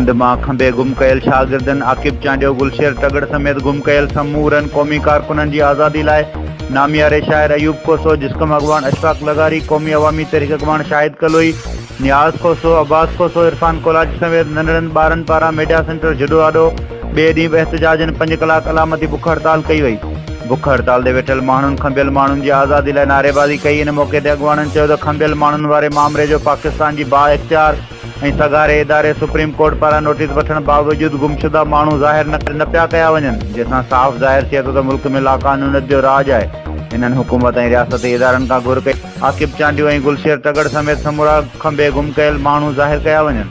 सिंध मां खंबे गुम कयल शागिर्दनि आकिब चांडियो गुलशेर तगड़ समेत गुम कयल समूरनि क़ौमी कारकुननि जी आज़ादी लाइ नामियारे शाइर अयूब कोसो, जिस्कम अॻवान अशफाक लगारी, क़ौमी अवामी तहरीक अॻवान शाहिद कलोई, नियाज़ कोसो, अब्बास कोसो, इरफान कोलाची समेत नंढड़नि ॿारनि पारां मीडिया सेंटर जुडो आॾो ॿिए ॾींहुं बि एहतजाजनि 5 कलाक अलामती बुख हड़ताल कई वई। बुख हड़ताल ते वेठल माण्हुनि खंबियल माण्हुनि जी आज़ादी लाइ नारेबाज़ी कई। इन मौक़े ते अॻवाननि चयो त खंबियल माण्हुनि वारे मामले जो पाकिस्तान जी बा इख़्तियार ऐं सगारे इदारे सुप्रीम कोर्ट पारां नोटिस वठण बावजूदि गुमशुदा माण्हू ज़ाहिर न पिया कया वञनि, जंहिंसां साफ़ ज़ाहिर थिए थो त मुल्क में लाक़ानूनियत जो राज आहे। इन्हनि हुकूमत ऐं रियासती इदारनि खां घुर कई आकिब चांडियो ऐं गुलशेर तगड़ समेत समूरा खंबे गुम कयल माण्हू ज़ाहिर कया वञनि।